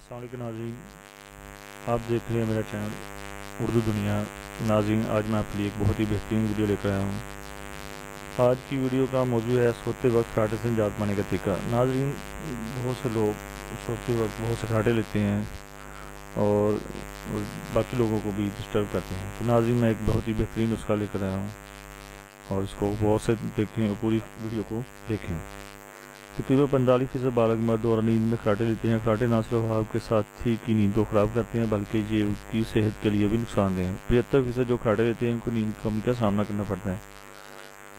अस्सलाम वालेकुम नाज़रीन, आप देख रहे हैं मेरा चैनल उर्दू दुनिया। नाज़रीन, आज मैं आपके लिए एक बहुत ही बेहतरीन वीडियो लेकर आया हूँ। आज की वीडियो का मौजू है सोते वक्त खराटे से निजात पाने का तरीका। नाज़रीन, बहुत से लोग सोते वक्त बहुत से खराटे लेते हैं और बाकी लोगों को भी डिस्टर्ब करते हैं। तो नाज़रीन, मैं एक बहुत ही बेहतरीन नुस्खा लेकर आया हूँ और इसको बहुत से देखें और पूरी वीडियो को देखें। तकरीबन 45% बालग मर्द और नींद में खराटे लेते हैं। खराटे ना सिर्फ आपके साथी की नींद को ख़राब करते हैं बल्कि ये उनकी सेहत के लिए भी नुकसानदेह हैं। 75% जो खराटे लेते हैं उनको नींद कमी का सामना करना पड़ता है।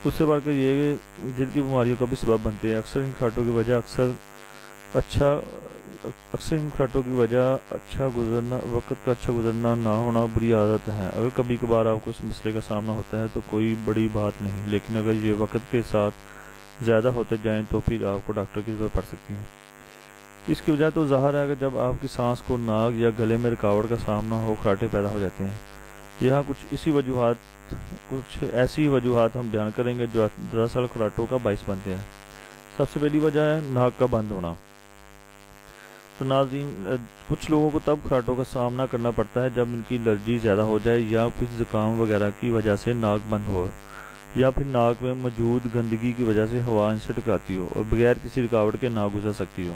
उससे बढ़कर ये दिल की बीमारियों का भी सबब बनते हैं। अक्सर इन खराटों की वजह वक्त का अच्छा गुजरना ना होना बुरी आदत है। अगर कभी कभार आपको इस मसले का सामना होता है तो कोई बड़ी बात नहीं, लेकिन अगर ये वक्त के साथ ज़्यादा होते जाएं तो फिर आपको डॉक्टर की ज़रूरत पड़ सकती है। इसकी वजह तो ज़ाहिर है कि जब आपकी सांस को नाक या गले में रुकावट का सामना हो, खराटे पैदा हो जाते हैं। यहाँ कुछ ऐसी वजूहात हम बयान करेंगे जो दरअसल खराटों का बाइस बनते हैं। सबसे पहली वजह है नाक का बंद होना। तो नाज़रीन, कुछ लोगों को तब खराटों का सामना करना पड़ता है जब इनकी एलर्जी ज़्यादा हो जाए या कुछ जुकाम वगैरह की वजह से नाक बंद हो, या फिर नाक में मौजूद गंदगी की वजह से हवा इनसे टकराती हो और बगैर किसी रुकावट के ना गुजर सकती हो।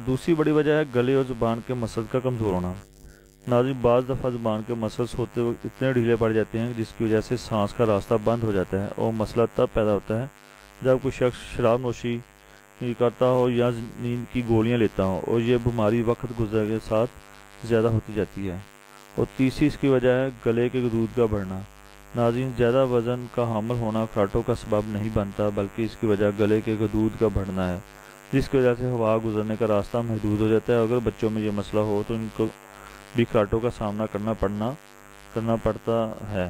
दूसरी बड़ी वजह है गले और ज़ुबान के मसल्स का कमज़ोर होना। नाज़रीन, बाज़ दफ़ा ज़ुबान के मसल्स होते वक्त इतने ढीले पड़ जाते हैं जिसकी वजह से सांस का रास्ता बंद हो जाता है और मसला तब पैदा होता है जब कोई शख्स शराब नोशी करता हो या नींद की गोलियां लेता हो, और ये बीमारी वक्त गुजर के साथ ज़्यादा होती जाती है। और तीसरी इसकी वजह है गले के दूध का बढ़ना। नाज़रीन, ज़्यादा वज़न का हामिल होना खराटों का सबब नहीं बनता बल्कि इसकी वजह गले के गदूद का बढ़ना है, जिसकी वजह से हवा गुजरने का रास्ता महदूद हो जाता है। अगर बच्चों में ये मसला हो तो इनको भी खराटों का सामना करना पड़ता है।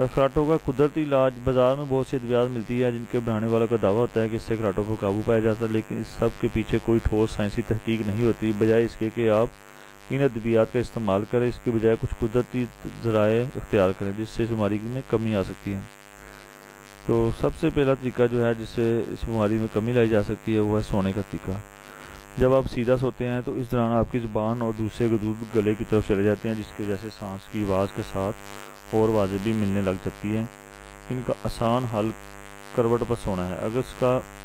खराटों का कुदरती इलाज बाज़ार में बहुत सी अद्वियात मिलती है जिनके बनाने वालों का दावा होता है कि इससे खराटों पर काबू पाया जाता है, लेकिन इस सब के पीछे कोई ठोस साइंसी तहकीक नहीं होती। बजाय इसके कि आप इन अद्वियात का इस्तेमाल करें, इसके बजाय कुछ कुदरती ज़राए इख्तियार करें जिससे इस बीमारी में कमी आ सकती है। तो सबसे पहला तरीका जो है जिससे इस बीमारी में कमी लाई जा सकती है वो है सोने का तरीका। जब आप सीधा सोते हैं तो इस दौरान आपकी ज़ुबान और दूसरे गदूद गले की तरफ चले जाते हैं, जिसकी वजह से सांस की आवाज़ के साथ और आवाज़ें भी मिलने लग जाती हैं। इनका आसान हल करवट पर सोना है। अगर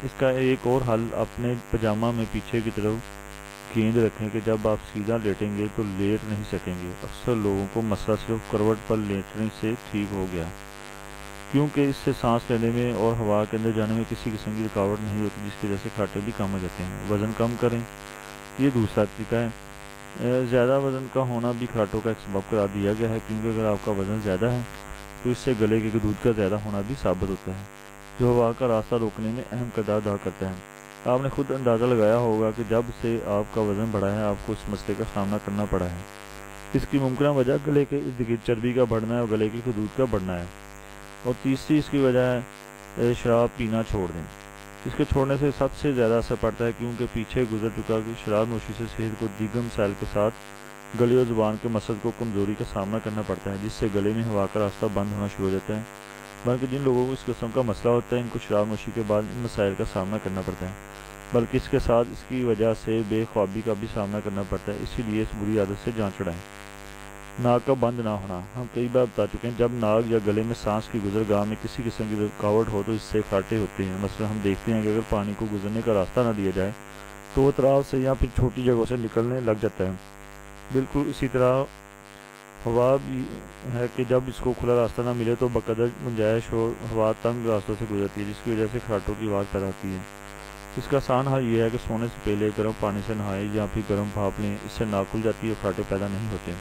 इसका एक और हल अपने पजामा में पीछे की तरफ गेंद रखें कि जब आप सीधा लेटेंगे तो लेट नहीं सकेंगे। अक्सर लोगों को मसला सिर्फ करवट पर लेटने से ठीक हो गया, क्योंकि इससे सांस लेने में और हवा के अंदर जाने में किसी किस्म की रुकावट नहीं होती, जिसकी वजह से खराटे भी कम हो जाते हैं। वज़न कम करें, ये दूसरा तरीका है। ज़्यादा वज़न का होना भी खराटों का एक सबब करार दिया गया है, क्योंकि अगर आपका वज़न ज़्यादा है तो इससे गले के दूध का ज़्यादा होना भी साबित होता है, जो हवा का रास्ता रोकने में अहम किरदार अदा करता है। आपने खुद अंदाज़ा लगाया होगा कि जब से आपका वज़न बढ़ा है आपको इस मसले का सामना करना पड़ा है। इसकी मुमकिन वजह गले के इर्द गिर्द चर्बी का बढ़ना है और गले के दूध का बढ़ना है। और तीसरी इसकी वजह है शराब पीना छोड़ दें। इसके छोड़ने से सबसे ज़्यादा असर पड़ता है, क्योंकि पीछे गुजर चुका कि शराब नोशी से सेहत को दीगम सैल के साथ गले और ज़ुबान के मसल को कमज़ोरी का सामना करना पड़ता है, जिससे गले में हवा का रास्ता बंद होना शुरू हो जाता है। बल्कि जिन लोगों को इस किस्म का मसला होता है इनको शराब नोशी के बाद इन मसाइल का सामना करना पड़ता है, बल्कि इसके साथ इसकी वजह से बेख्वाबी का भी सामना करना पड़ता है। इसीलिए इस बुरी आदत से जान छुड़ाएं। नाक का बंद ना होना। हम कई बार बता चुके हैं, जब नाक या गले में सांस की गुजरगाह में किसी किस्म की रुकावट हो तो इससे खराटे होते हैं। मसलन हम देखते हैं कि अगर पानी को गुजरने का रास्ता ना दिया जाए तो वो तराव से या फिर छोटी जगहों से निकलने लग जाता है। बिल्कुल इसी तरह हवा भी है कि जब इसको खुला रास्ता ना मिले तो बकदर गुंजाइश हो हवा तंग रास्तों से गुजरती है, जिसकी वजह से खराटों की आवाज़ पैदा होती है। इसका आसान हल ये है कि सोने से पहले गर्म पानी से नहाएं या फिर गर्म भाप लें। इससे नाक खुल जाती है और खराटे पैदा नहीं होते।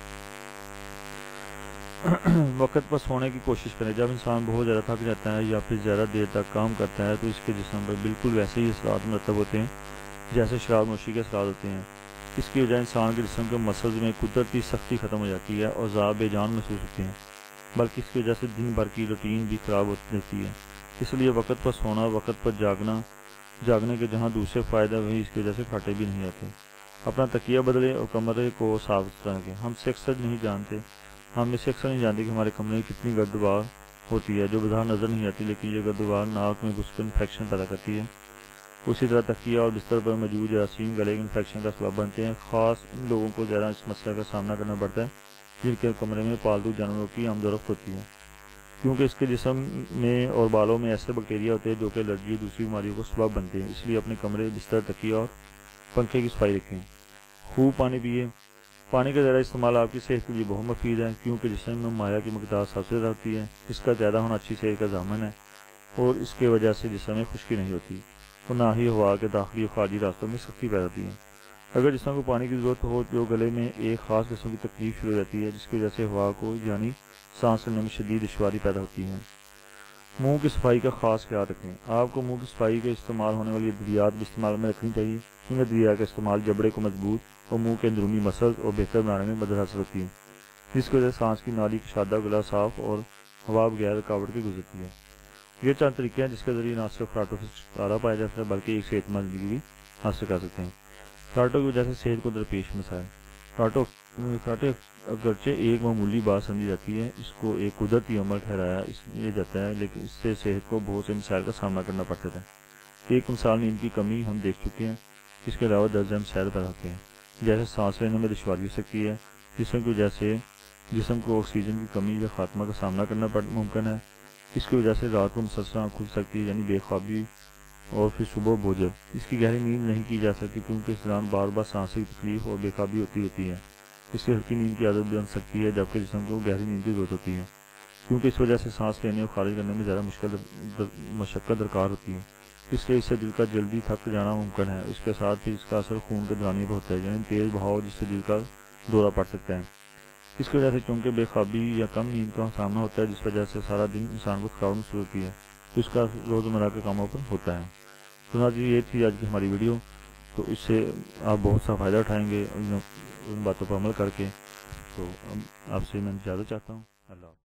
वक्त पर सोने की कोशिश करें। जब इंसान बहुत ज़्यादा थक जाता है या फिर ज़्यादा देर तक काम करता है तो इसके जिस्म पर बिल्कुल वैसे ही असरात मरतब होते हैं जैसे शराब नोशी के असरात होते हैं। इसकी वजह इंसान के जिस्म के मसल्स में कुदरती सख्ती ख़त्म हो जाती है और ज़्यादा बेजान महसूस होते हैं, बल्कि इसकी वजह से दिन भर की रूटीन भी ख़राब होती रहती है। इसलिए वक्त पर सोना, वक्त पर जागने के जहाँ दूसरे फ़ायदे वही इसकी वजह से खराटे भी नहीं आते। अपना तकिया बदलें और कमरे को साफ सुथरा रखें। हम से अक्सर नहीं जानते कि हमारे कमरे में कितनी गर्दबार होती है जो बाहर नज़र नहीं आती, लेकिन ये गर्दबार नाक में घुसकर इन्फेक्शन पैदा करती है। اسی طرح تکیہ اور بستر پر موجود جراثیم گلے کے انفیکشن کا سبب بنتے ہیں۔ خاص ان لوگوں کو زیادہ اس مسئلے کا سامنا کرنا پڑتا ہے جن کے کمرے میں پالتو جانوروں کی آمد و رفت ہوتی ہے، کیونکہ اس کے جسم میں اور بالوں میں ایسے بیکٹیریا ہوتے ہیں جو کہ الرجی اور دوسری بیماریوں کو سبب بنتے ہیں۔ اس لیے اپنے کمرے، بستر، تکیہ اور پنکھے کی صفائی رکھیں۔ خوب پانی پیے۔ پانی کا زیادہ استعمال آپ کی صحت کے لیے بہت مفید ہے، کیونکہ جسم میں مائع کی مقدار سب سے زیادہ ہوتی ہے۔ اس کا زیادہ ہونا اچھی صحت کا ضامن ہے اور اس کی وجہ سے جسم میں خشکی نہیں ہوتی اور نہ ہی ہوا کے داخلی اور خارجی راستوں میں سختی پیدا ہوتی ہے۔ اگر جسم کو پانی کی ضرورت ہو تو گلے میں ایک خاص قسم کی تکلیف شروع ہو جاتی ہے، جس کی وجہ سے ہوا کو یعنی سانس لینے میں شدید دشواری پیدا ہوتی ہے۔ منہ کی صفائی کا خاص خیال رکھیں۔ آپ کو منہ کی صفائی کے استعمال ہونے والی ادویات بھی استعمال میں رکھنی چاہیے۔ ان ادویات کا استعمال جبڑے کو مضبوط اور منہ کے اندرونی مسلز اور بہتر بنانے میں مدد حاصل ہوتی ہے، جس کی وجہ سے سانس کی نالی کشادہ گلا صاف اور ہوا بغیر رکاوٹ کے گزرتی ہے۔ یہ چند طریقے ہیں جس کے ذریعے نہ صرف خراٹوں سے چھٹکارا پایا جا سکتا ہے بلکہ ایک صحت مند زندگی بھی حاصل کر سکتے ہیں۔ خراٹوں کی وجہ سے صحت کو درپیش مسائل۔ خراٹے اگرچہ ایک معمولی بات سمجھی جاتی ہے، اس کو ایک قدرتی عمل ٹھہرایا جاتا ہے، لیکن اس سے صحت کو بہت سے مسائل کا سامنا کرنا پڑتا ہے۔ ایک مثال نیند کی کمی ہم دیکھ چکے ہیں، اس کے علاوہ درجہ مسائل پیدا ہوتے ہیں، جیسے سانس لینے میں دشواری ہو سکتی ہے، جسم کی وجہ سے جسم کو آکسیجن کی کمی یا خاتمہ کا سامنا کرنا ممکن ہے۔ اس کی وجہ سے رات کو مسلسل آنکھ کھل سکتی ہے، یعنی بے خوابی، اور پھر صبح بوجھل۔ اس کی گہری نیند نہیں کی جا سکتی کیونکہ اس دوران بار بار سانس کی تکلیف اور بے خوابی ہوتی ہے۔ اس سے ہلکی نیند کی عادت بن سکتی ہے، جبکہ جسم کو گہری نیند کی ضرورت ہوتی ہے، کیونکہ اس وجہ سے سانس لینے اور خارج کرنے میں زیادہ مشقت درکار ہوتی ہے۔ اس لیے اس سے دل کا جلدی تھک جانا ممکن ہے۔ اس کے ساتھ ہی اس کا اثر خون کے دورانیے پر ہوتا ہے، یعنی تیز بہاؤ، جس سے دل کا دورہ پڑ سکتا ہے۔ اس کی وجہ سے چونکہ بے خوابی یا کم نیند کا سامنا ہوتا ہے، جس وجہ سے سارا دن انسان کو تھکاوٹ محسوس ہوتی ہے، تو اس کا روزمرہ کے کاموں پر ہوتا ہے۔ تو ناظرین، یہ تھی آج کی ہماری ویڈیو، تو اس سے آپ بہت سا فائدہ اٹھائیں گے ان باتوں پر عمل کر کے۔ تو آپ سے میں اجازت چاہتا ہوں۔ اللہ حافظ۔